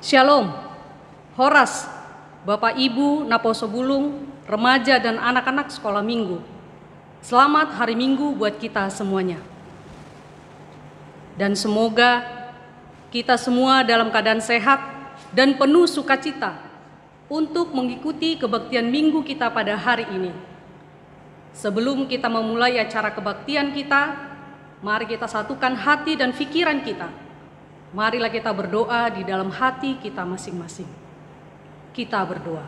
Shalom, Horas, Bapak Ibu, Naposo Bulung, remaja dan anak-anak sekolah minggu. Selamat hari Minggu buat kita semuanya. Dan semoga kita semua dalam keadaan sehat dan penuh sukacita untuk mengikuti kebaktian minggu kita pada hari ini. Sebelum kita memulai acara kebaktian kita, mari kita satukan hati dan pikiran kita. Marilah kita berdoa di dalam hati kita masing-masing. Kita berdoa.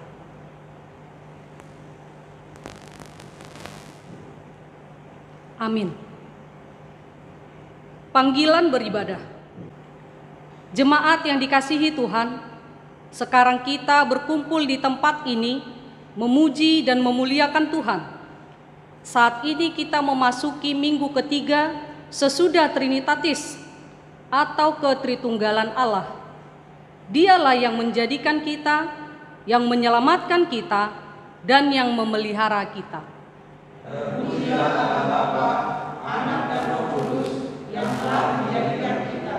Amin. Panggilan beribadah. Jemaat yang dikasihi Tuhan, sekarang kita berkumpul di tempat ini memuji dan memuliakan Tuhan. Saat ini kita memasuki minggu ketiga sesudah Trinitatis atau ketritunggalan Allah. Dialah yang menjadikan kita, yang menyelamatkan kita, dan yang memelihara kita. Terpujilah Allah Bapa, Anak dan Roh Kudus yang telah menjadikan kita.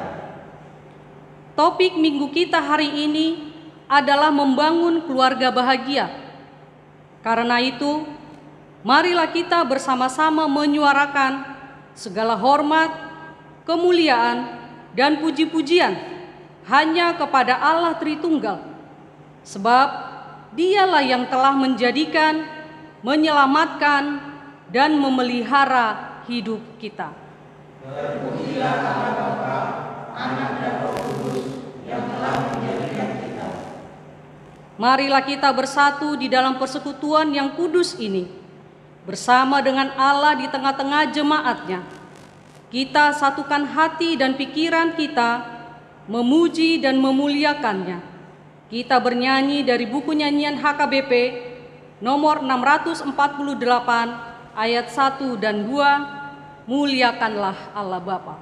Topik minggu kita hari ini adalah membangun keluarga bahagia. Karena itu, marilah kita bersama-sama menyuarakan segala hormat, kemuliaan, dan puji-pujian hanya kepada Allah Tritunggal, sebab Dialah yang telah menjadikan, menyelamatkan, dan memelihara hidup kita. Terpujilah Allah Bapa, Anak dan Roh Kudus yang telah menjadikan kita. Marilah kita bersatu di dalam persekutuan yang kudus ini, bersama dengan Allah di tengah-tengah jemaatnya. Kita satukan hati dan pikiran kita, memuji dan memuliakannya. Kita bernyanyi dari buku nyanyian HKBP nomor 648 ayat 1 dan 2, muliakanlah Allah Bapa.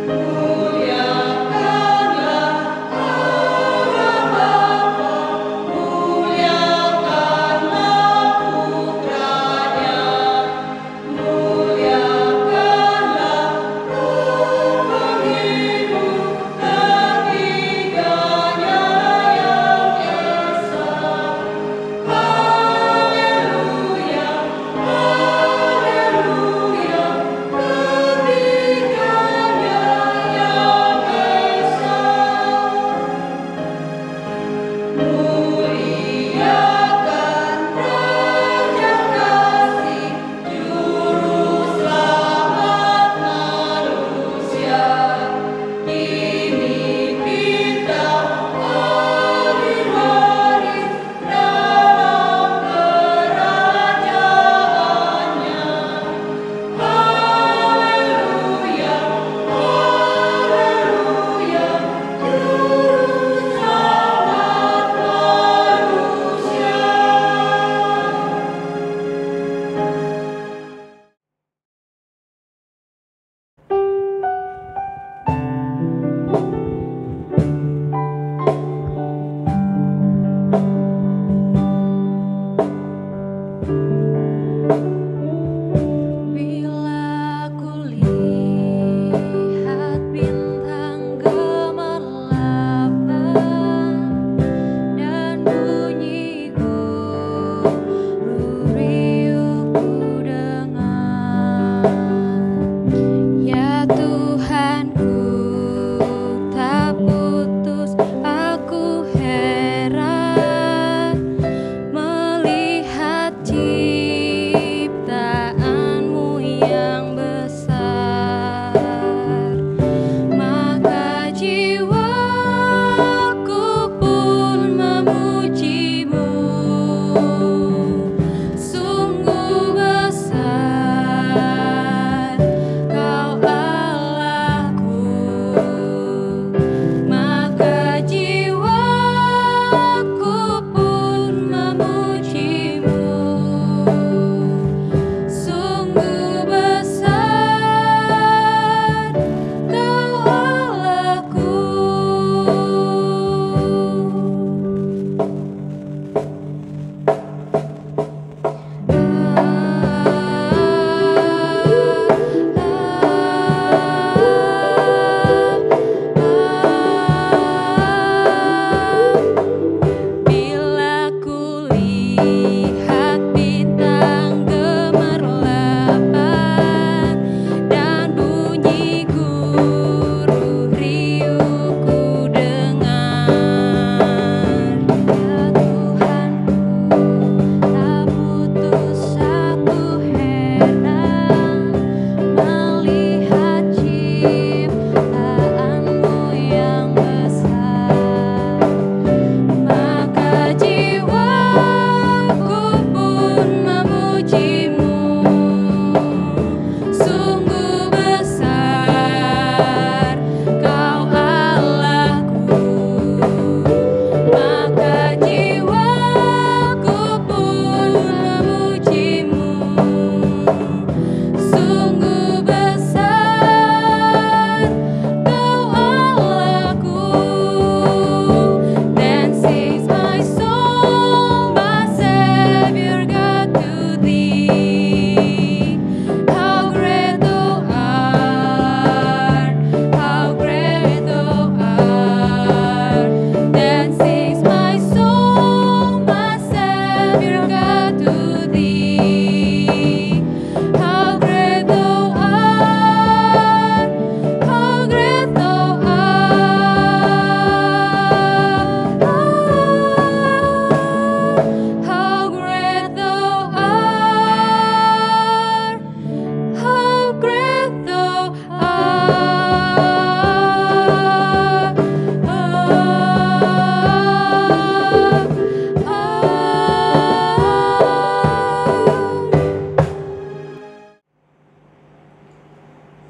Muliakanlah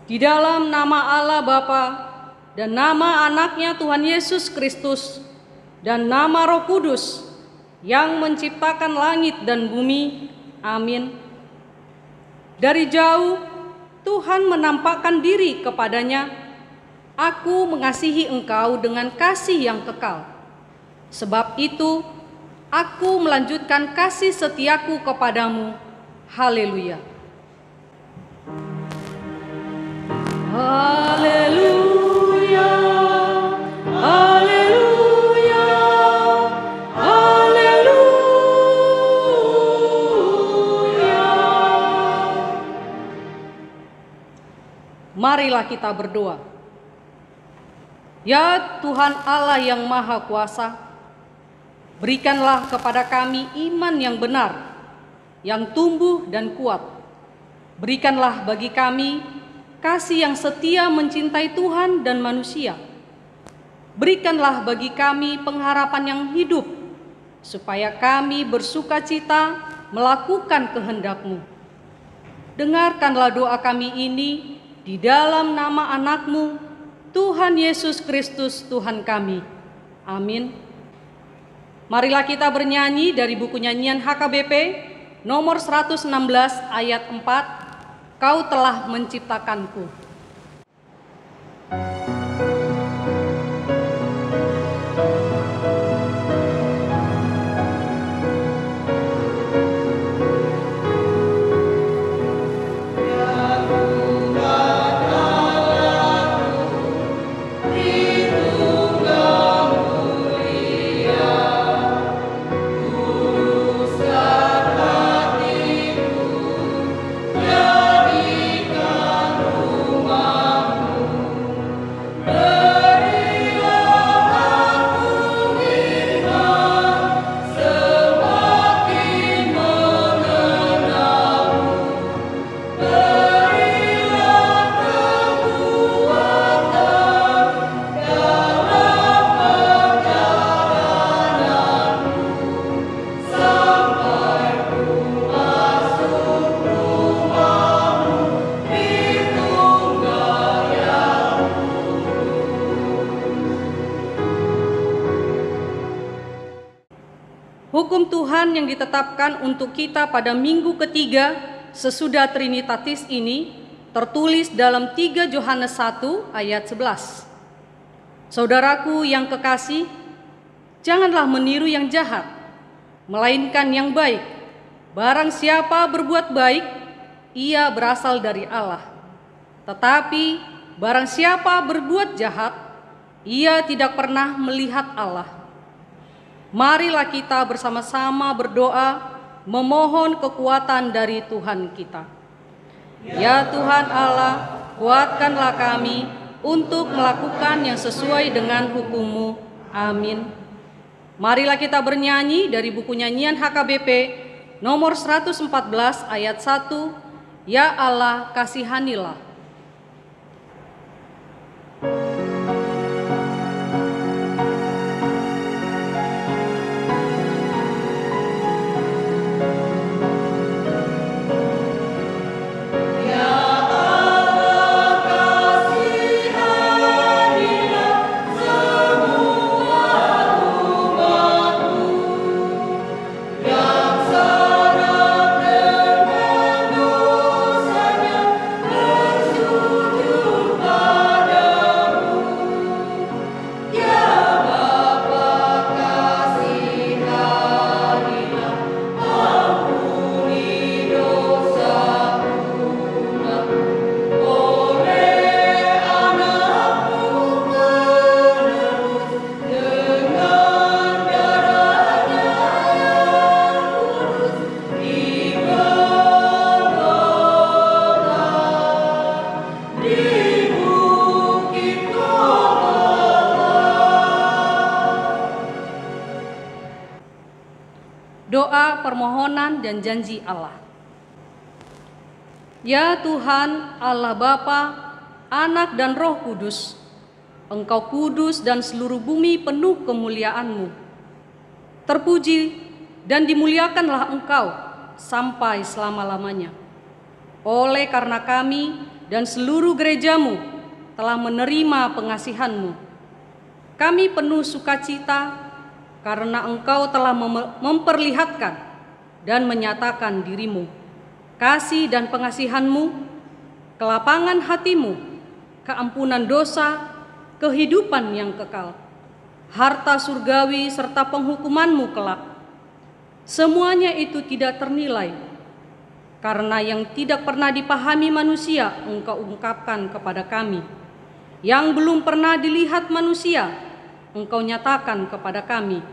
Di dalam nama Allah Bapa dan nama anaknya Tuhan Yesus Kristus dan nama Roh Kudus yang menciptakan langit dan bumi. Amin. Dari jauh Tuhan menampakkan diri kepadanya, "Aku mengasihi engkau dengan kasih yang kekal. Sebab itu, aku melanjutkan kasih setiaku kepadamu." Haleluya. Haleluya. Haleluya. Haleluya. Marilah kita berdoa. Ya Tuhan Allah yang Maha Kuasa, berikanlah kepada kami iman yang benar, yang tumbuh dan kuat. Berikanlah bagi kami kasih yang setia mencintai Tuhan dan manusia. Berikanlah bagi kami pengharapan yang hidup, supaya kami bersuka cita melakukan kehendak-Mu. Dengarkanlah doa kami ini di dalam nama anak-Mu, Tuhan Yesus Kristus Tuhan kami. Amin. Marilah kita bernyanyi dari buku nyanyian HKBP nomor 116 ayat 4, "Kau telah menciptakanku." Hukum Tuhan yang ditetapkan untuk kita pada minggu ketiga sesudah Trinitatis ini tertulis dalam 3 Yohanes 1 ayat 11. Saudaraku yang kekasih, janganlah meniru yang jahat, melainkan yang baik. Barang siapa berbuat baik, ia berasal dari Allah. Tetapi barang siapa berbuat jahat, ia tidak pernah melihat Allah. Marilah kita bersama-sama berdoa, memohon kekuatan dari Tuhan kita. Ya Tuhan Allah, kuatkanlah kami untuk melakukan yang sesuai dengan hukum-Mu. Amin. Marilah kita bernyanyi dari buku nyanyian HKBP nomor 114 ayat 1, "Ya Allah, kasihanilah." Doa permohonan dan janji Allah. Ya Tuhan Allah Bapa, Anak dan Roh Kudus, Engkau kudus dan seluruh bumi penuh kemuliaan-Mu. Terpuji dan dimuliakanlah Engkau sampai selama-lamanya. Oleh karena kami dan seluruh gerejamu telah menerima pengasihan-Mu. Kami penuh sukacita karena Engkau telah memperlihatkan dan menyatakan diri-Mu, kasih dan pengasihan-Mu, kelapangan hati-Mu, keampunan dosa, kehidupan yang kekal, harta surgawi serta penghukuman-Mu kelak. Semuanya itu tidak ternilai, karena yang tidak pernah dipahami manusia Engkau ungkapkan kepada kami. Yang belum pernah dilihat manusia Engkau nyatakan kepada kami.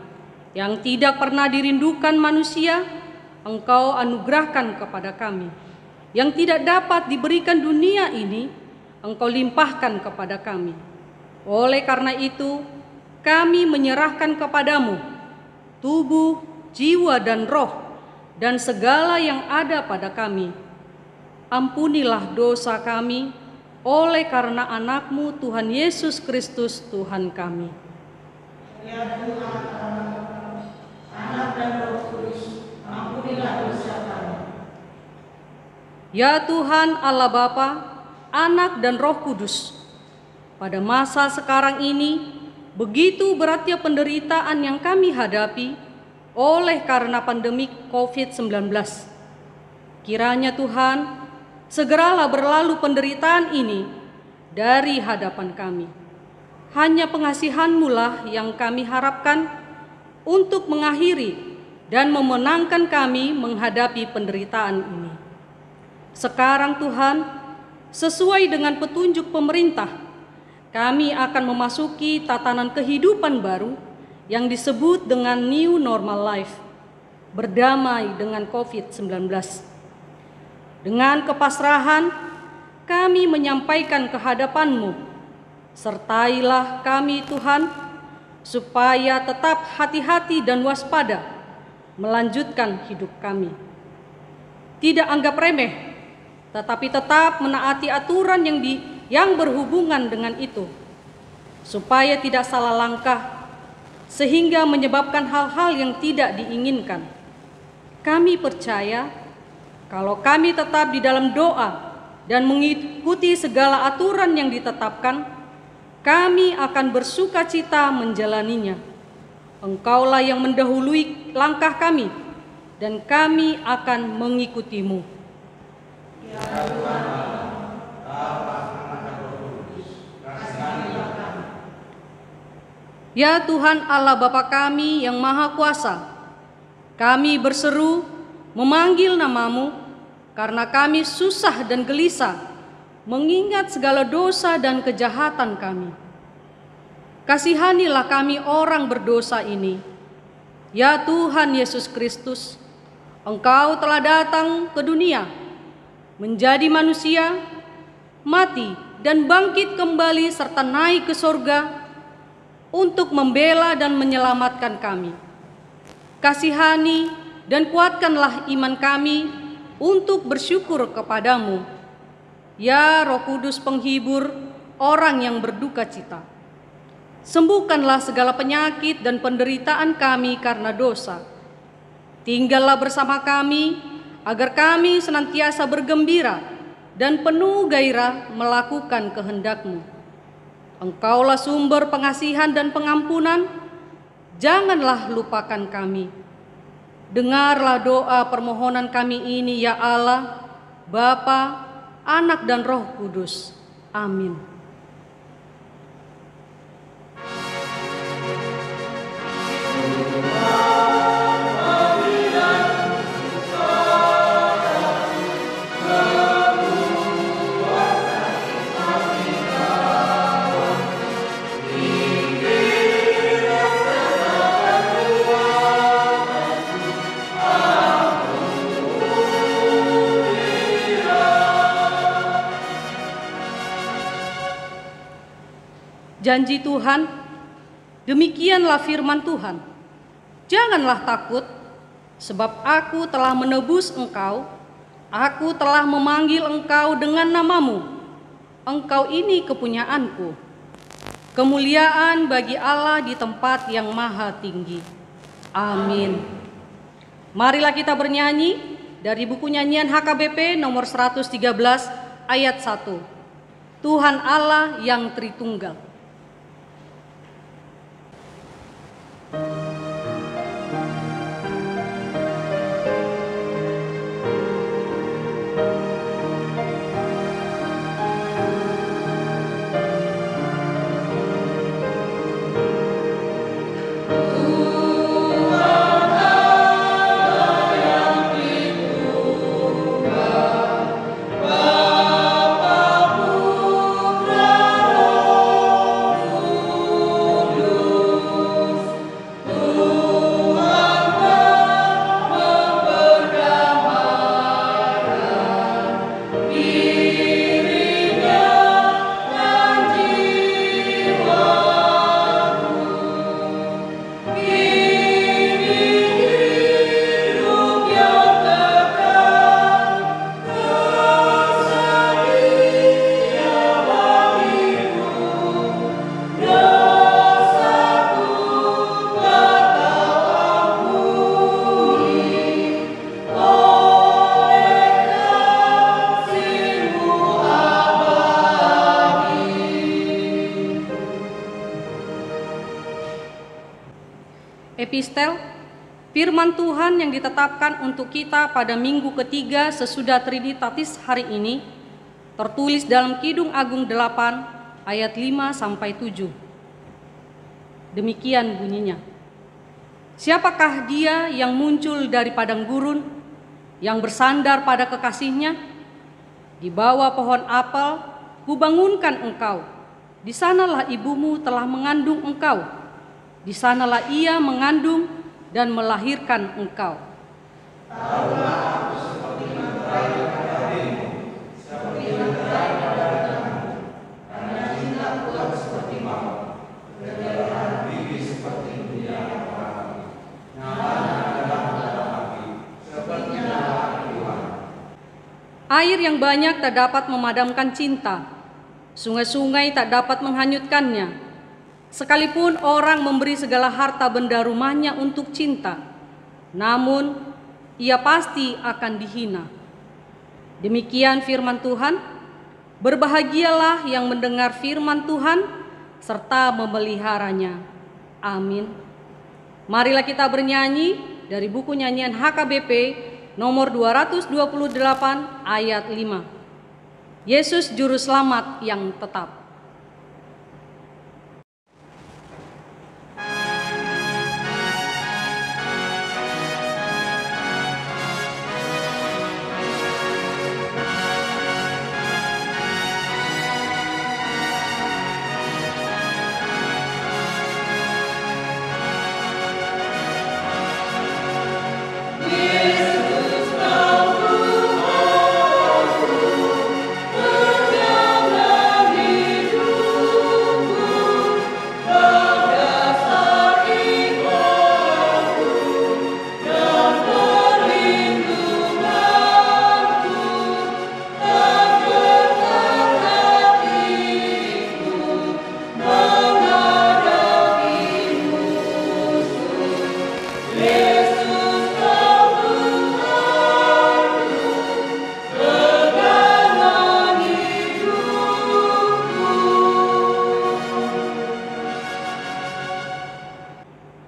Yang tidak pernah dirindukan manusia Engkau anugerahkan kepada kami. Yang tidak dapat diberikan dunia ini Engkau limpahkan kepada kami. Oleh karena itu kami menyerahkan kepadamu tubuh, jiwa dan roh dan segala yang ada pada kami. Ampunilah dosa kami oleh karena anak-Mu Tuhan Yesus Kristus Tuhan kami. Ya Tuhan, Anak dan Roh Kudus, ampunilah dosa kami. Ya Tuhan Allah Bapa, Anak dan Roh Kudus, pada masa sekarang ini begitu beratnya penderitaan yang kami hadapi oleh karena pandemi COVID-19. Kiranya Tuhan, segeralah berlalu penderitaan ini dari hadapan kami. Hanya pengasihan-Mu lah yang kami harapkan untuk mengakhiri dan memenangkan kami menghadapi penderitaan ini. Sekarang Tuhan, sesuai dengan petunjuk pemerintah, kami akan memasuki tatanan kehidupan baru yang disebut dengan New Normal Life, berdamai dengan COVID-19. Dengan kepasrahan, kami menyampaikan kehadapan-Mu. Sertailah kami Tuhan, supaya tetap hati-hati dan waspada melanjutkan hidup kami. Tidak anggap remeh, tetapi tetap menaati aturan yang berhubungan dengan itu, supaya tidak salah langkah, sehingga menyebabkan hal-hal yang tidak diinginkan. Kami percaya kalau kami tetap di dalam doa dan mengikuti segala aturan yang ditetapkan, kami akan bersuka cita menjalaninya. Engkaulah yang mendahului langkah kami, dan kami akan mengikuti-Mu. Ya Tuhan, Bapa, Anak dan Roh Kudus, kasihanilah kami. Ya Tuhan Allah Bapa kami yang Maha Kuasa, kami berseru memanggil nama-Mu karena kami susah dan gelisah mengingat segala dosa dan kejahatan kami. Kasihanilah kami orang berdosa ini. Ya Tuhan Yesus Kristus, Engkau telah datang ke dunia, menjadi manusia, mati dan bangkit kembali serta naik ke sorga untuk membela dan menyelamatkan kami. Kasihani dan kuatkanlah iman kami untuk bersyukur kepadamu. Ya Roh Kudus penghibur orang yang berduka cita, sembuhkanlah segala penyakit dan penderitaan kami karena dosa. Tinggallah bersama kami agar kami senantiasa bergembira dan penuh gairah melakukan kehendak-Mu. Engkaulah sumber pengasihan dan pengampunan, janganlah lupakan kami. Dengarlah doa permohonan kami ini ya Allah, Bapa, Anak dan Roh Kudus. Amin. Janji Tuhan, demikianlah firman Tuhan. Janganlah takut, sebab Aku telah menebus engkau, Aku telah memanggil engkau dengan namamu. Engkau ini kepunyaan-Ku. Kemuliaan bagi Allah di tempat yang maha tinggi. Amin. Marilah kita bernyanyi dari buku nyanyian HKBP nomor 113 ayat 1. Tuhan Allah yang Tritunggal. Epistel, firman Tuhan yang ditetapkan untuk kita pada minggu ketiga sesudah Trinitatis hari ini, tertulis dalam Kidung Agung 8 ayat 5-7. Demikian bunyinya. Siapakah dia yang muncul dari padang gurun, yang bersandar pada kekasihnya? Di bawah pohon apel, kubangunkan engkau. Di sanalah ibumu telah mengandung engkau. Di sanalah ia mengandung dan melahirkan engkau. Tahulah aku seperti meterai pada hatimu, seperti meterai pada tanganmu, karena cinta Tuhan seperti maut, kedaerahan bibi seperti dunia apalagi. Nyalanya dalam api, seperti nyala Tuhan. Air yang banyak tak dapat memadamkan cinta, sungai-sungai tak dapat menghanyutkannya. Sekalipun orang memberi segala harta benda rumahnya untuk cinta, namun ia pasti akan dihina. Demikian firman Tuhan. Berbahagialah yang mendengar firman Tuhan serta memeliharanya. Amin. Marilah kita bernyanyi dari buku nyanyian HKBP nomor 228 ayat 5. Yesus Juru Selamat yang tetap.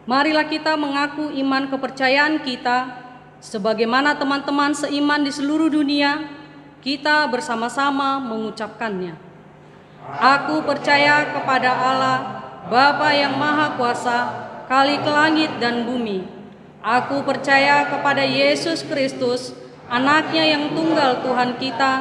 Marilah kita mengaku iman kepercayaan kita, sebagaimana teman-teman seiman di seluruh dunia, kita bersama-sama mengucapkannya. Aku percaya kepada Allah, Bapa yang Maha Kuasa, Khalik langit dan bumi. Aku percaya kepada Yesus Kristus, Anaknya yang tunggal Tuhan kita,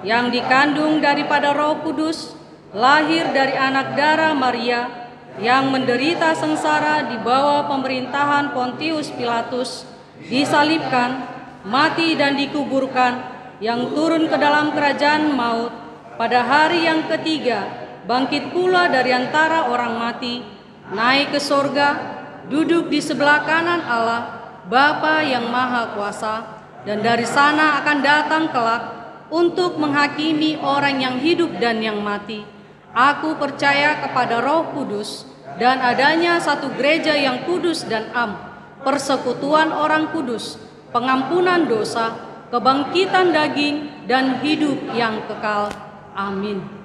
yang dikandung daripada Roh Kudus, lahir dari anak darah Maria, yang menderita sengsara di bawah pemerintahan Pontius Pilatus, disalibkan, mati dan dikuburkan, yang turun ke dalam kerajaan maut, pada hari yang ketiga bangkit pula dari antara orang mati, naik ke sorga, duduk di sebelah kanan Allah, Bapa yang Maha Kuasa, dan dari sana akan datang kelak untuk menghakimi orang yang hidup dan yang mati. Aku percaya kepada Roh Kudus dan adanya satu gereja yang kudus dan am, persekutuan orang kudus, pengampunan dosa, kebangkitan daging, dan hidup yang kekal. Amin.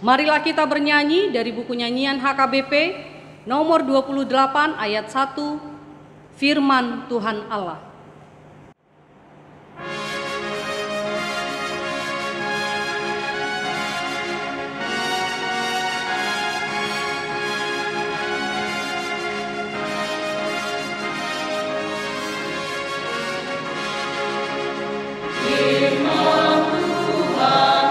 Marilah kita bernyanyi dari buku nyanyian HKBP nomor 28 ayat 1, Firman Tuhan Allah. Firman Tuhan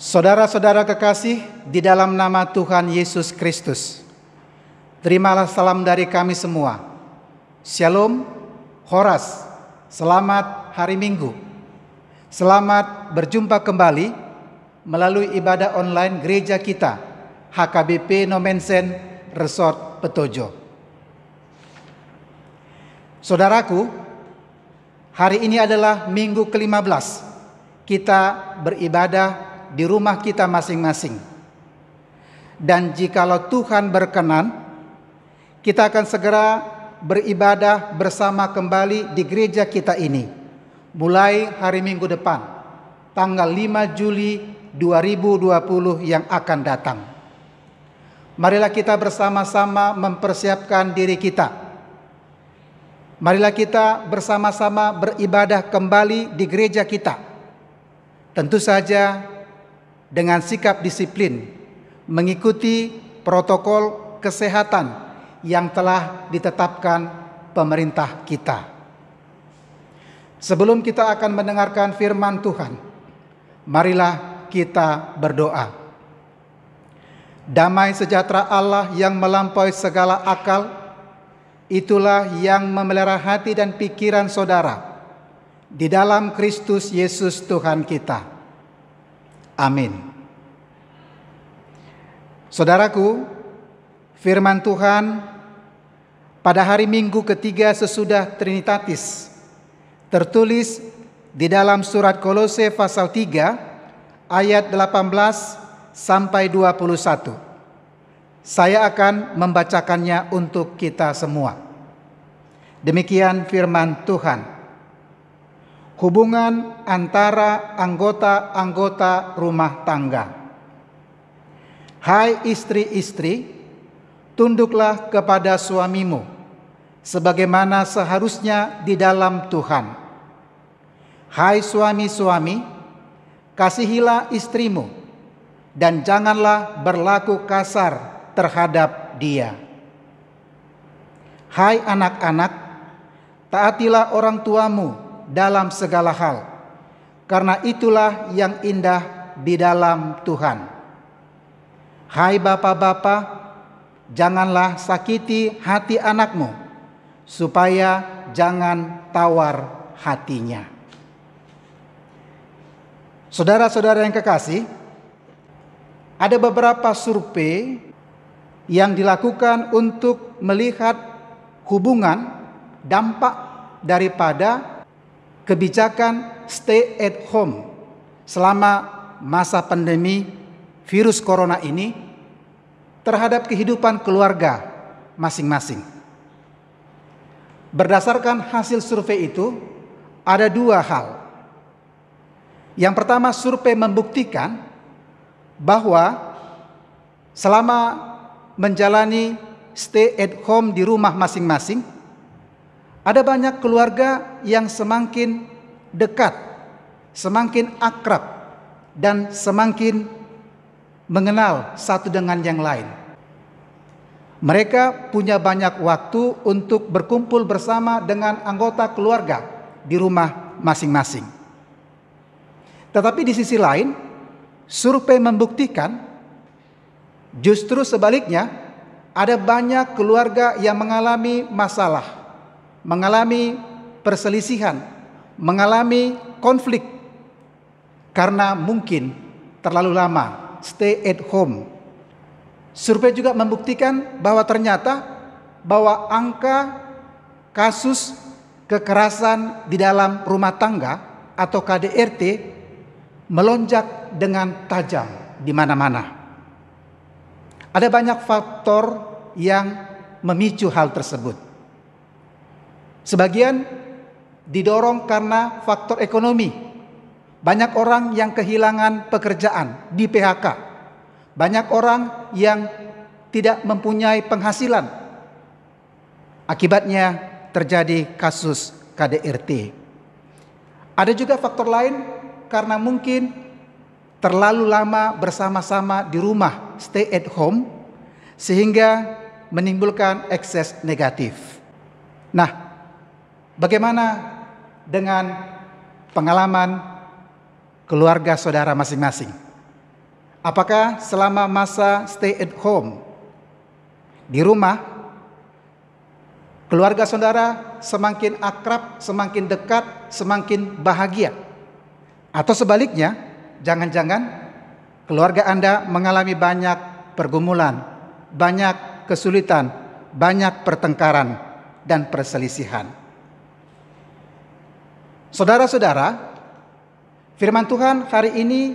Saudara-saudara kekasih di dalam nama Tuhan Yesus Kristus, terimalah salam dari kami semua. Shalom, Horas, selamat hari Minggu. Selamat berjumpa kembali melalui ibadah online gereja kita, HKBP Nomensen Resort Petojo. Saudaraku, hari ini adalah minggu ke-15 kita beribadah di rumah kita masing-masing. Dan jikalau Tuhan berkenan, kita akan segera beribadah bersama kembali di gereja kita ini, mulai hari Minggu depan, tanggal 5 Juli 2020 yang akan datang. Marilah kita bersama-sama mempersiapkan diri kita. Marilah kita bersama-sama beribadah kembali di gereja kita. Tentu saja dengan sikap disiplin, mengikuti protokol kesehatan yang telah ditetapkan pemerintah kita. Sebelum kita akan mendengarkan firman Tuhan, marilah kita berdoa. Damai sejahtera Allah yang melampaui segala akal, itulah yang memelihara hati dan pikiran saudara di dalam Kristus Yesus Tuhan kita. Amin. Saudaraku, firman Tuhan pada hari Minggu ketiga sesudah Trinitatis tertulis di dalam surat Kolose pasal 3 ayat 18 sampai 21. Saya akan membacakannya untuk kita semua. Demikian firman Tuhan. Hubungan antara anggota-anggota rumah tangga. Hai istri-istri, tunduklah kepada suamimu, sebagaimana seharusnya di dalam Tuhan. Hai suami-suami, kasihilah istrimu, dan janganlah berlaku kasar terhadap dia. Hai anak-anak, taatilah orang tuamu dalam segala hal, karena itulah yang indah di dalam Tuhan. Hai bapak-bapak, janganlah sakiti hati anakmu, supaya jangan tawar hatinya. Saudara-saudara yang kekasih, ada beberapa survei yang dilakukan untuk melihat hubungan dampak daripada kebijakan stay at home selama masa pandemi virus corona ini terhadap kehidupan keluarga masing-masing. Berdasarkan hasil survei itu, ada dua hal. Yang pertama, survei membuktikan bahwa selama menjalani stay at home di rumah masing-masing, ada banyak keluarga yang semakin dekat, semakin akrab, dan semakin mengenal satu dengan yang lain. Mereka punya banyak waktu untuk berkumpul bersama dengan anggota keluarga di rumah masing-masing. Tetapi di sisi lain, survei membuktikan justru sebaliknya, ada banyak keluarga yang mengalami masalah, mengalami perselisihan, mengalami konflik karena mungkin terlalu lama stay at home. Survei juga membuktikan bahwa ternyata bahwa angka kasus kekerasan di dalam rumah tangga atau KDRT melonjak dengan tajam di mana-mana. Ada banyak faktor yang memicu hal tersebut. Sebagian didorong karena faktor ekonomi. Banyak orang yang kehilangan pekerjaan, di PHK. Banyak orang yang tidak mempunyai penghasilan. Akibatnya terjadi kasus KDRT. Ada juga faktor lain karena mungkin terlalu lama bersama-sama di rumah, stay at home, sehingga menimbulkan ekses negatif. Nah, bagaimana dengan pengalaman keluarga saudara masing-masing? Apakah selama masa stay at home di rumah, keluarga saudara semakin akrab, semakin dekat, semakin bahagia? Atau sebaliknya, jangan-jangan keluarga Anda mengalami banyak pergumulan, banyak kesulitan, banyak pertengkaran dan perselisihan. Saudara-saudara, firman Tuhan hari ini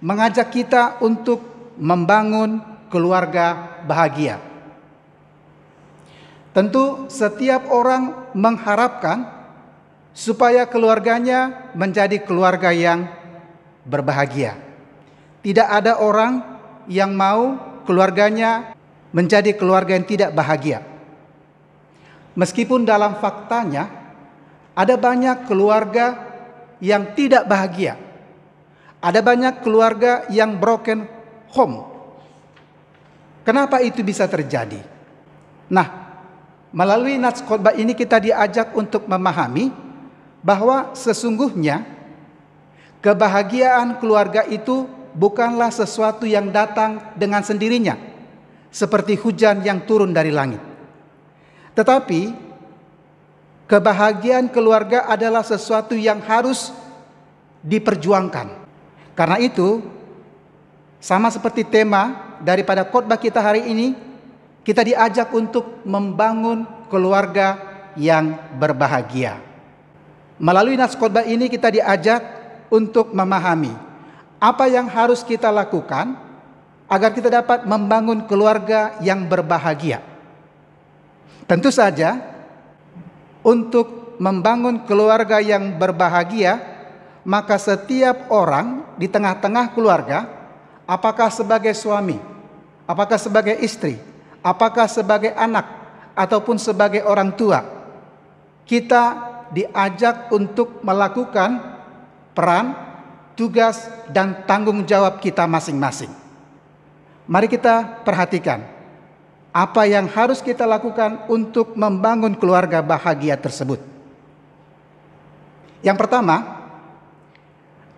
mengajak kita untuk membangun keluarga bahagia. Tentu setiap orang mengharapkan supaya keluarganya menjadi keluarga yang berbahagia. Tidak ada orang yang mau keluarganya menjadi keluarga yang tidak bahagia. Meskipun dalam faktanya ada banyak keluarga yang tidak bahagia. Ada banyak keluarga yang broken home. Kenapa itu bisa terjadi? Nah, melalui nats khotbah ini kita diajak untuk memahami bahwa sesungguhnya kebahagiaan keluarga itu bukanlah sesuatu yang datang dengan sendirinya, seperti hujan yang turun dari langit. Tetapi kebahagiaan keluarga adalah sesuatu yang harus diperjuangkan. Karena itu, sama seperti tema daripada khotbah kita hari ini, kita diajak untuk membangun keluarga yang berbahagia. Melalui nats khotbah ini kita diajak untuk memahami apa yang harus kita lakukan agar kita dapat membangun keluarga yang berbahagia. Tentu saja, untuk membangun keluarga yang berbahagia, maka setiap orang di tengah-tengah keluarga, apakah sebagai suami, apakah sebagai istri, apakah sebagai anak, ataupun sebagai orang tua, kita diajak untuk melakukan peran, tugas, dan tanggung jawab kita masing-masing. Mari kita perhatikan apa yang harus kita lakukan untuk membangun keluarga bahagia tersebut. Yang pertama,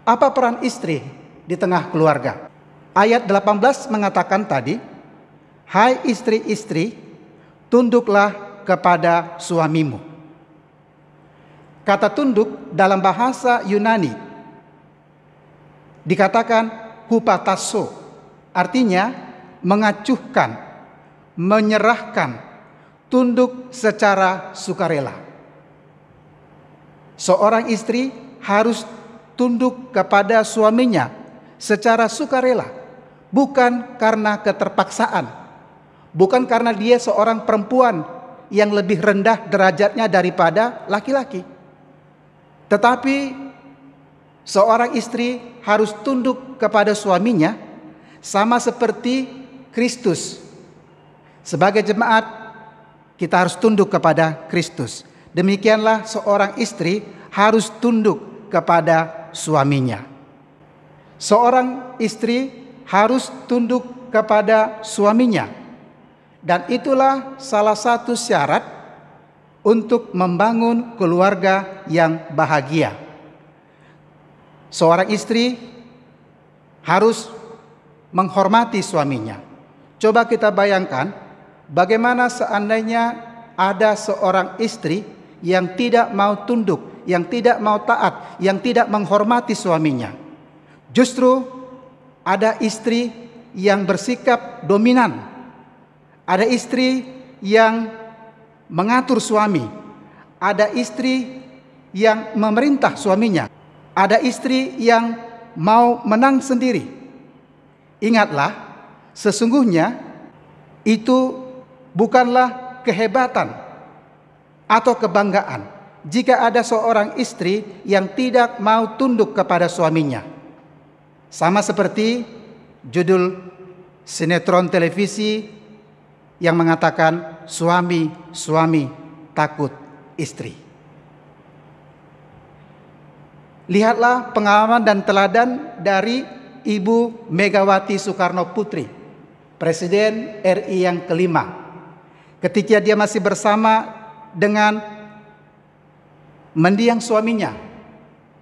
apa peran istri di tengah keluarga? Ayat 18 mengatakan tadi, "Hai istri-istri, tunduklah kepada suamimu." Kata tunduk dalam bahasa Yunani dikatakan hupatasso, artinya mengacuhkan, menyerahkan, tunduk secara sukarela. Seorang istri harus tunduk kepada suaminya secara sukarela, bukan karena keterpaksaan, bukan karena dia seorang perempuan yang lebih rendah derajatnya daripada laki-laki. Tetapi seorang istri harus tunduk kepada suaminya sama seperti Kristus. Sebagai jemaat, kita harus tunduk kepada Kristus. Demikianlah seorang istri harus tunduk kepada suaminya. Seorang istri harus tunduk kepada suaminya, dan itulah salah satu syarat untuk membangun keluarga yang bahagia. Seorang istri harus menghormati suaminya. Coba kita bayangkan bagaimana seandainya ada seorang istri yang tidak mau tunduk, yang tidak mau taat, yang tidak menghormati suaminya. Justru ada istri yang bersikap dominan, ada istri yang mengatur suami, ada istri yang memerintah suaminya, ada istri yang mau menang sendiri. Ingatlah, sesungguhnya itu bukanlah kehebatan atau kebanggaan jika ada seorang istri yang tidak mau tunduk kepada suaminya. Sama seperti judul sinetron televisi yang mengatakan suami takut istri. Lihatlah pengalaman dan teladan dari Ibu Megawati Soekarno Putri, Presiden RI yang kelima. Ketika dia masih bersama dengan mendiang suaminya,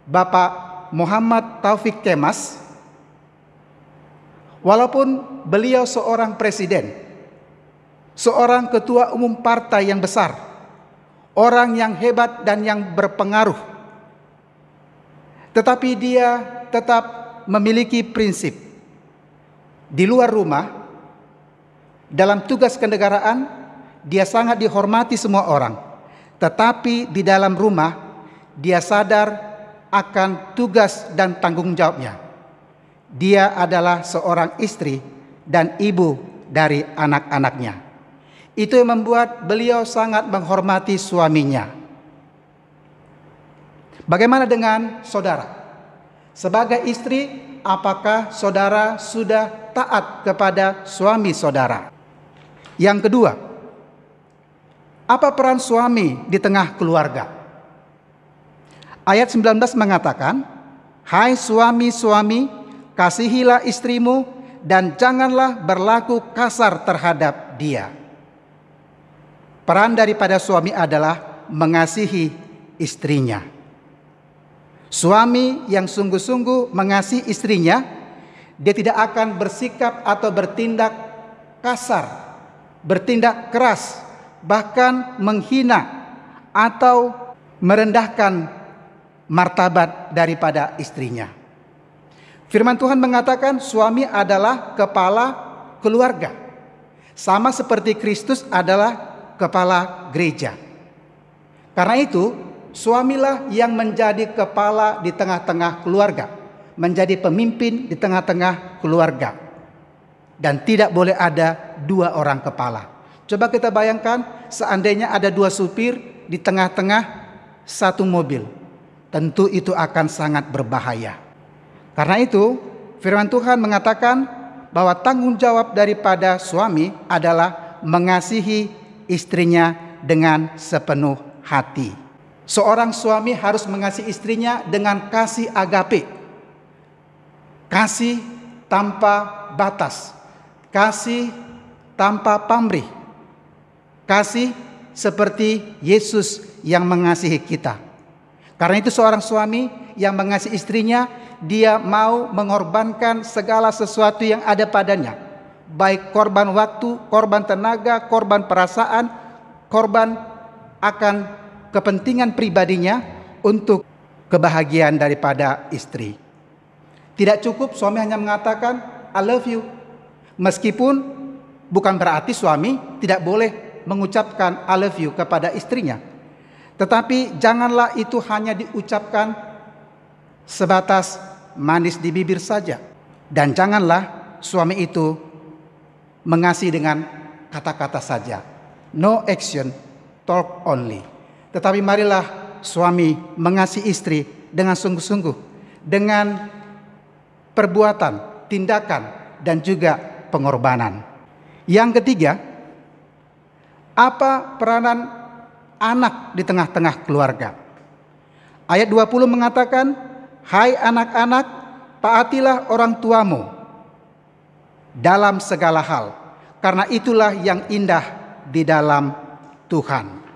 Bapak Muhammad Taufik Kemas, Walaupun beliau seorang presiden, seorang ketua umum partai yang besar, orang yang hebat dan yang berpengaruh, tetapi dia tetap memiliki prinsip. Di luar rumah, dalam tugas kenegaraan, dia sangat dihormati semua orang. Tetapi di dalam rumah, dia sadar akan tugas dan tanggung jawabnya. Dia adalah seorang istri dan ibu dari anak-anaknya. Itu yang membuat beliau sangat menghormati suaminya. Bagaimana dengan saudara? Sebagai istri, apakah saudara sudah taat kepada suami saudara? Yang kedua, apa peran suami di tengah keluarga? Ayat 19 mengatakan, "Hai suami-suami, kasihilah istrimu dan janganlah berlaku kasar terhadap dia." Peran daripada suami adalah mengasihi istrinya. Suami yang sungguh-sungguh mengasihi istrinya, dia tidak akan bersikap atau bertindak kasar, bertindak keras, bahkan menghina atau merendahkan martabat daripada istrinya. Firman Tuhan mengatakan suami adalah kepala keluarga, sama seperti Kristus adalah kepala gereja. Karena itu, suamilah yang menjadi kepala di tengah-tengah keluarga, menjadi pemimpin di tengah-tengah keluarga. Dan tidak boleh ada dua orang kepala. Coba kita bayangkan seandainya ada dua supir di tengah-tengah satu mobil. Tentu itu akan sangat berbahaya. Karena itu, firman Tuhan mengatakan bahwa tanggung jawab daripada suami adalah mengasihi istrinya dengan sepenuh hati. Seorang suami harus mengasihi istrinya dengan kasih agape. Kasih tanpa batas. Kasih tanpa pamrih. Kasih seperti Yesus yang mengasihi kita. Karena itu seorang suami yang mengasihi istrinya, dia mau mengorbankan segala sesuatu yang ada padanya. Baik korban waktu, korban tenaga, korban perasaan, korban akan kepentingan pribadinya untuk kebahagiaan daripada istri. Tidak cukup suami hanya mengatakan I love you. Meskipun bukan berarti suami tidak boleh mengucapkan I love you kepada istrinya. Tetapi janganlah itu hanya diucapkan sebatas manis di bibir saja. Dan janganlah suami itu mengasihi dengan kata-kata saja. No action, talk only. Tetapi marilah suami mengasihi istri dengan sungguh-sungguh, dengan perbuatan, tindakan, dan juga pengorbanan. Yang ketiga, apa peranan anak di tengah-tengah keluarga? Ayat 20 mengatakan, "Hai anak-anak, taatilah orang tuamu dalam segala hal, karena itulah yang indah di dalam Tuhan."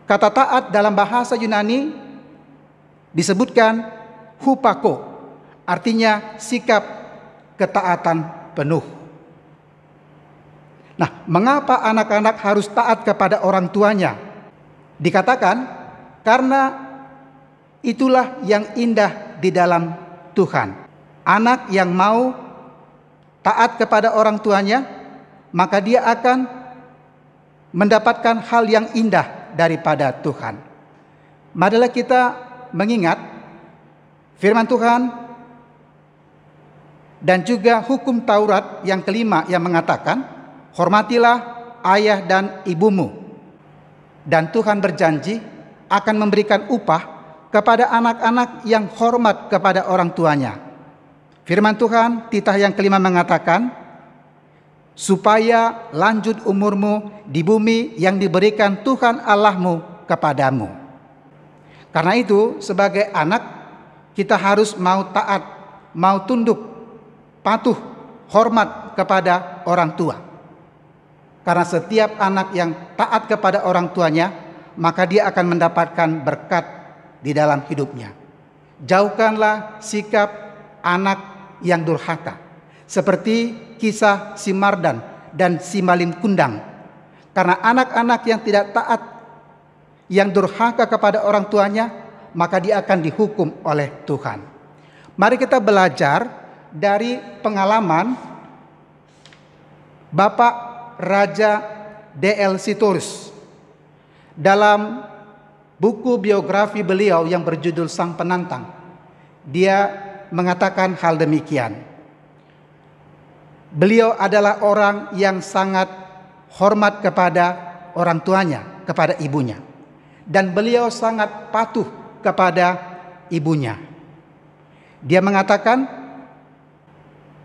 Kata taat dalam bahasa Yunani disebutkan hupako, artinya sikap ketaatan penuh. Nah, mengapa anak-anak harus taat kepada orang tuanya? Dikatakan karena itulah yang indah di dalam Tuhan. Anak yang mau taat kepada orang tuanya, maka dia akan mendapatkan hal yang indah daripada Tuhan. Marilah kita mengingat firman Tuhan dan juga hukum Taurat yang kelima yang mengatakan, hormatilah ayah dan ibumu. Dan Tuhan berjanji akan memberikan upah kepada anak-anak yang hormat kepada orang tuanya. Firman Tuhan titah yang kelima mengatakan, supaya lanjut umurmu di bumi yang diberikan Tuhan Allahmu kepadamu. Karena itu sebagai anak kita harus mau taat, mau tunduk, patuh, hormat kepada orang tua. Karena setiap anak yang taat kepada orang tuanya, maka dia akan mendapatkan berkat di dalam hidupnya. Jauhkanlah sikap anak yang durhaka, seperti kisah si Mardan dan si Malim Kundang. Karena anak-anak yang tidak taat, yang durhaka kepada orang tuanya, maka dia akan dihukum oleh Tuhan. Mari kita belajar dari pengalaman Bapak Raja D.L. Sitorus dalam buku biografi beliau yang berjudul Sang Penantang. Dia mengatakan hal demikian. Beliau adalah orang yang sangat hormat kepada orang tuanya, kepada ibunya. Dan beliau sangat patuh kepada ibunya. Dia mengatakan,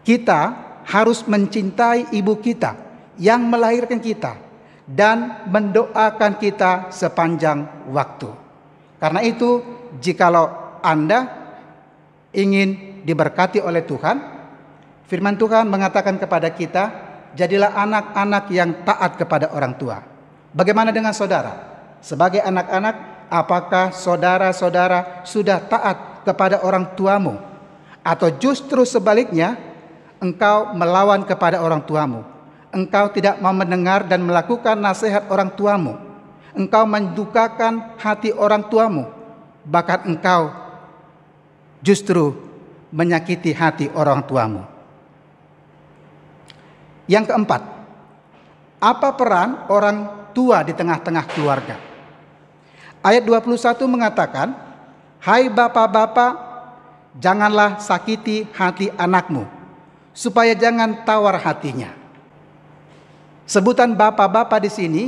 kita harus mencintai ibu kita yang melahirkan kita dan mendoakan kita sepanjang waktu. Karena itu, jikalau Anda ingin diberkati oleh Tuhan, firman Tuhan mengatakan kepada kita, jadilah anak-anak yang taat kepada orang tua. Bagaimana dengan saudara? Sebagai anak-anak, apakah saudara-saudara sudah taat kepada orang tuamu? Atau justru sebaliknya, engkau melawan kepada orang tuamu? Engkau tidak mau mendengar dan melakukan nasihat orang tuamu. Engkau mendukakan hati orang tuamu. Bahkan engkau justru menyakiti hati orang tuamu. Yang keempat, apa peran orang tua di tengah-tengah keluarga? Ayat 21 mengatakan, hai bapak-bapak, janganlah sakiti hati anakmu, supaya jangan tawar hatinya. Sebutan bapak-bapak di sini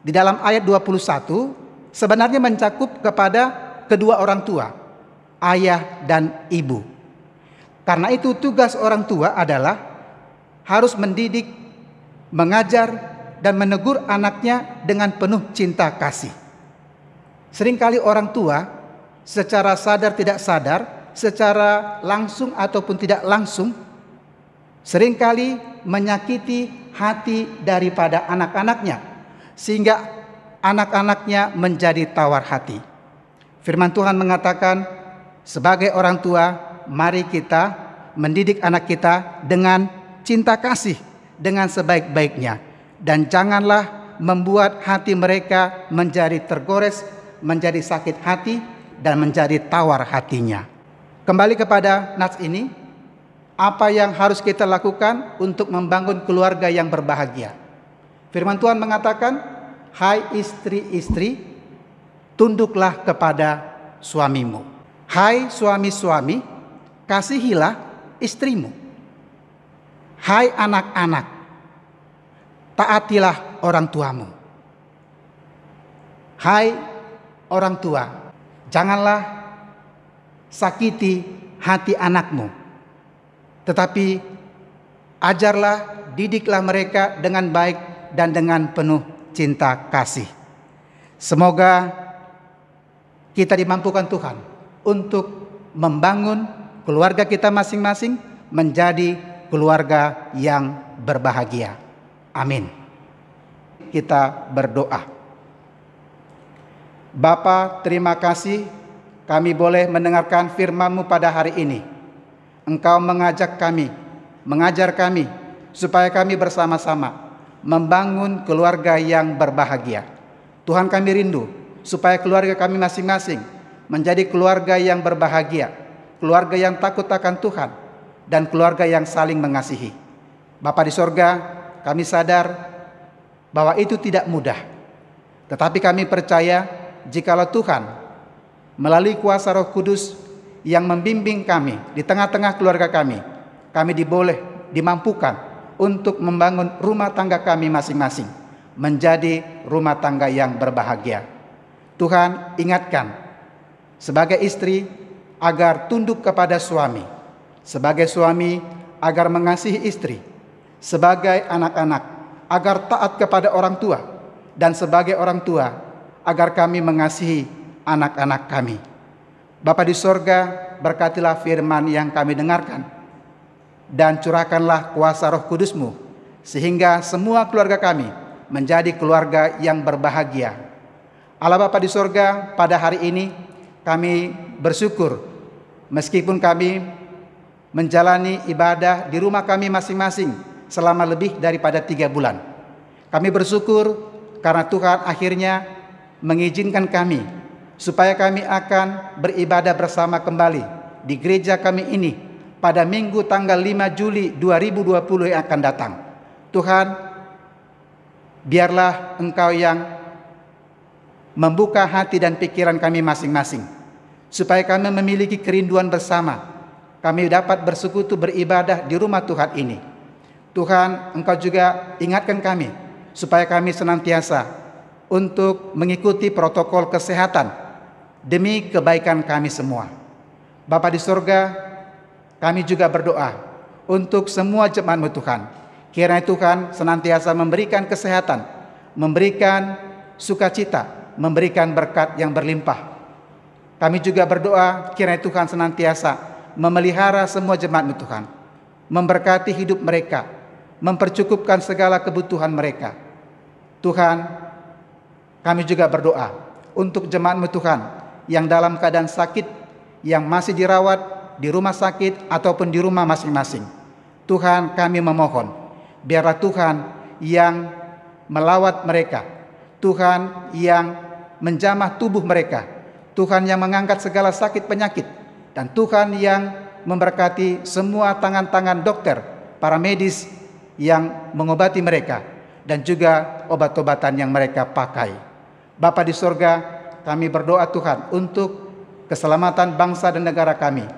di dalam ayat 21 sebenarnya mencakup kepada kedua orang tua, ayah dan ibu. Karena itu tugas orang tua adalah harus mendidik, mengajar dan menegur anaknya dengan penuh cinta kasih. Seringkali orang tua secara sadar tidak sadar, secara langsung ataupun tidak langsung, seringkali menyakiti hati daripada anak-anaknya, sehingga anak-anaknya menjadi tawar hati. Firman Tuhan mengatakan, sebagai orang tua, mari kita mendidik anak kita dengan cinta kasih, dengan sebaik-baiknya. Dan janganlah membuat hati mereka menjadi tergores, menjadi sakit hati, dan menjadi tawar hatinya. Kembali kepada nats ini, apa yang harus kita lakukan untuk membangun keluarga yang berbahagia? Firman Tuhan mengatakan, hai istri-istri, tunduklah kepada suamimu. Hai suami-suami, kasihilah istrimu. Hai anak-anak, taatilah orang tuamu. Hai orang tua, janganlah sakiti hati anakmu, tetapi ajarlah, didiklah mereka dengan baik dan dengan penuh cinta kasih. Semoga kita dimampukan Tuhan untuk membangun keluarga kita masing-masing menjadi keluarga yang berbahagia. Amin. Kita berdoa. Bapa, terima kasih kami boleh mendengarkan firman-Mu pada hari ini. Engkau mengajak kami, mengajar kami, supaya kami bersama-sama membangun keluarga yang berbahagia. Tuhan, kami rindu supaya keluarga kami masing-masing menjadi keluarga yang berbahagia, keluarga yang takut akan Tuhan, dan keluarga yang saling mengasihi. Bapa di sorga, kami sadar bahwa itu tidak mudah. Tetapi kami percaya jikalau Tuhan melalui kuasa Roh Kudus yang membimbing kami di tengah-tengah keluarga kami dimampukan untuk membangun rumah tangga kami masing-masing menjadi rumah tangga yang berbahagia. Tuhan, ingatkan sebagai istri agar tunduk kepada suami, sebagai suami agar mengasihi istri, sebagai anak-anak agar taat kepada orang tua, dan sebagai orang tua agar kami mengasihi anak-anak kami. Bapa di sorga, berkatilah firman yang kami dengarkan, dan curahkanlah kuasa Roh Kudus-Mu, sehingga semua keluarga kami menjadi keluarga yang berbahagia. Allah Bapa di sorga, pada hari ini kami bersyukur, meskipun kami menjalani ibadah di rumah kami masing-masing selama lebih daripada 3 bulan. Kami bersyukur karena Tuhan akhirnya mengizinkan kami supaya kami akan beribadah bersama kembali di gereja kami ini pada Minggu tanggal 5 Juli 2020 yang akan datang. Tuhan, biarlah Engkau yang membuka hati dan pikiran kami masing-masing, supaya kami memiliki kerinduan bersama. Kami dapat bersekutu beribadah di rumah Tuhan ini. Tuhan, Engkau juga ingatkan kami, supaya kami senantiasa untuk mengikuti protokol kesehatan demi kebaikan kami semua. Bapa di surga, kami juga berdoa untuk semua jemaat-Mu Tuhan. Kiranya Tuhan senantiasa memberikan kesehatan, memberikan sukacita, memberikan berkat yang berlimpah. Kami juga berdoa kiranya Tuhan senantiasa memelihara semua jemaat-Mu Tuhan, memberkati hidup mereka, mempercukupkan segala kebutuhan mereka. Tuhan, kami juga berdoa untuk jemaat-Mu Tuhan yang dalam keadaan sakit, yang masih dirawat di rumah sakit ataupun di rumah masing-masing. Tuhan, kami memohon, biarlah Tuhan yang melawat mereka, Tuhan yang menjamah tubuh mereka, Tuhan yang mengangkat segala sakit penyakit, dan Tuhan yang memberkati semua tangan-tangan dokter, para medis yang mengobati mereka, dan juga obat-obatan yang mereka pakai. Bapa di surga, kami berdoa Tuhan untuk keselamatan bangsa dan negara kami.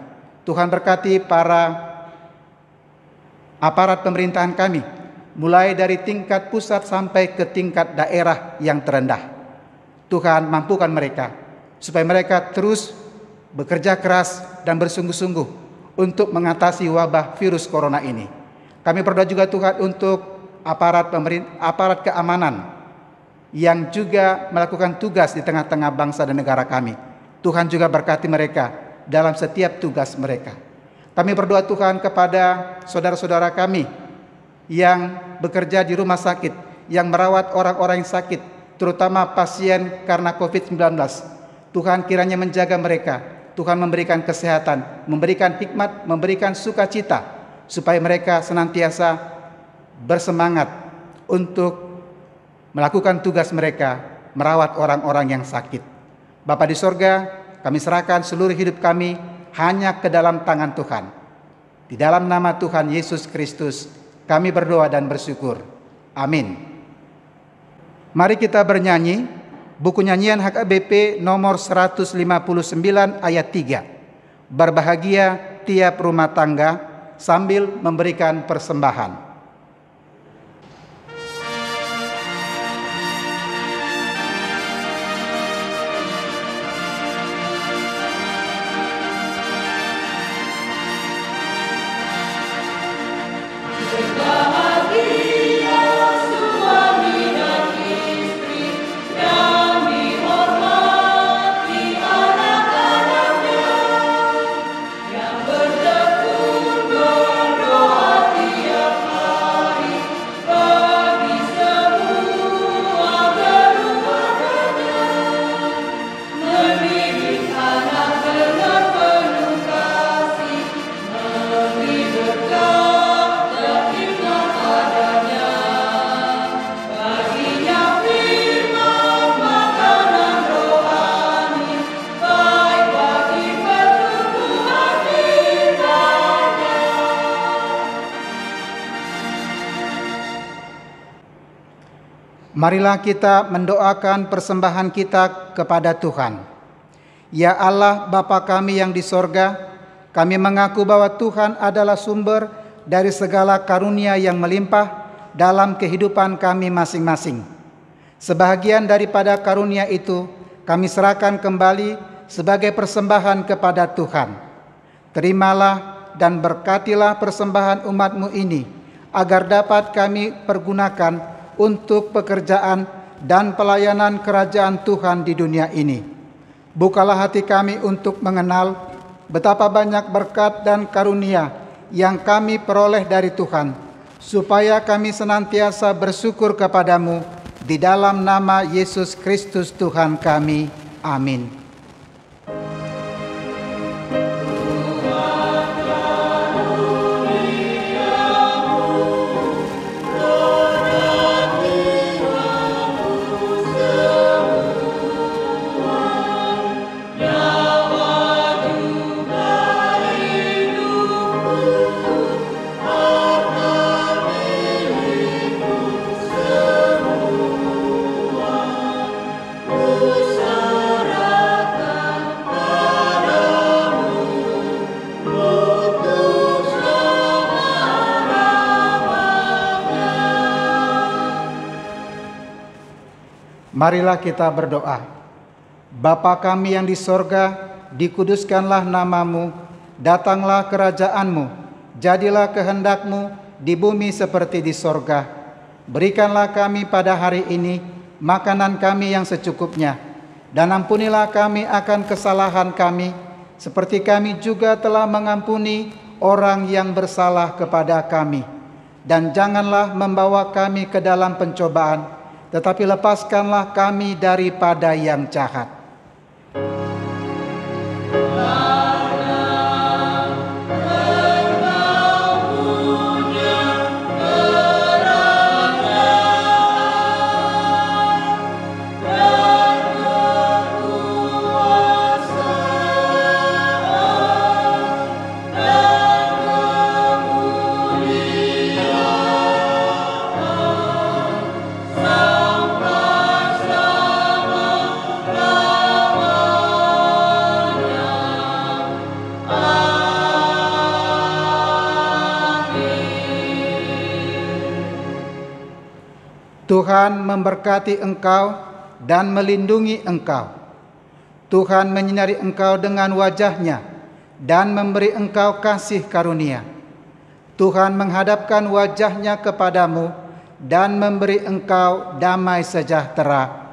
Tuhan berkati para aparat pemerintahan kami, mulai dari tingkat pusat sampai ke tingkat daerah yang terendah. Tuhan, mampukan mereka supaya mereka terus bekerja keras dan bersungguh-sungguh untuk mengatasi wabah virus corona ini. Kami berdoa juga Tuhan untuk aparat keamanan yang juga melakukan tugas di tengah-tengah bangsa dan negara kami. Tuhan juga berkati mereka dalam setiap tugas mereka. Kami berdoa Tuhan kepada saudara-saudara kami yang bekerja di rumah sakit, yang merawat orang-orang yang sakit, terutama pasien karena COVID-19. Tuhan kiranya menjaga mereka. Tuhan memberikan kesehatan, memberikan hikmat, memberikan sukacita, supaya mereka senantiasa bersemangat untuk melakukan tugas mereka, merawat orang-orang yang sakit. Bapa di sorga, kami serahkan seluruh hidup kami hanya ke dalam tangan Tuhan. Di dalam nama Tuhan Yesus Kristus, kami berdoa dan bersyukur. Amin. Mari kita bernyanyi buku nyanyian HKBP nomor 159 ayat 3. Berbahagia tiap rumah tangga sambil memberikan persembahan. Marilah kita mendoakan persembahan kita kepada Tuhan. Ya Allah, Bapa kami yang di sorga, kami mengaku bahwa Tuhan adalah sumber dari segala karunia yang melimpah dalam kehidupan kami masing-masing. Sebahagian daripada karunia itu kami serahkan kembali sebagai persembahan kepada Tuhan. Terimalah dan berkatilah persembahan umat-Mu ini, agar dapat kami pergunakan untuk pekerjaan dan pelayanan kerajaan Tuhan di dunia ini. Bukalah hati kami untuk mengenal betapa banyak berkat dan karunia yang kami peroleh dari Tuhan, supaya kami senantiasa bersyukur kepadamu di dalam nama Yesus Kristus Tuhan kami. Amin. Tuhan Marilah kita berdoa. Bapa kami yang di sorga, dikuduskanlah namamu, datanglah kerajaanmu, jadilah kehendakmu di bumi seperti di sorga. Berikanlah kami pada hari ini makanan kami yang secukupnya, dan ampunilah kami akan kesalahan kami, seperti kami juga telah mengampuni orang yang bersalah kepada kami. Dan janganlah membawa kami ke dalam pencobaan, tetapi lepaskanlah kami daripada yang jahat. Tuhan memberkati engkau dan melindungi engkau. Tuhan menyinari engkau dengan wajah-Nya dan memberi engkau kasih karunia. Tuhan menghadapkan wajah-Nya kepadamu dan memberi engkau damai sejahtera.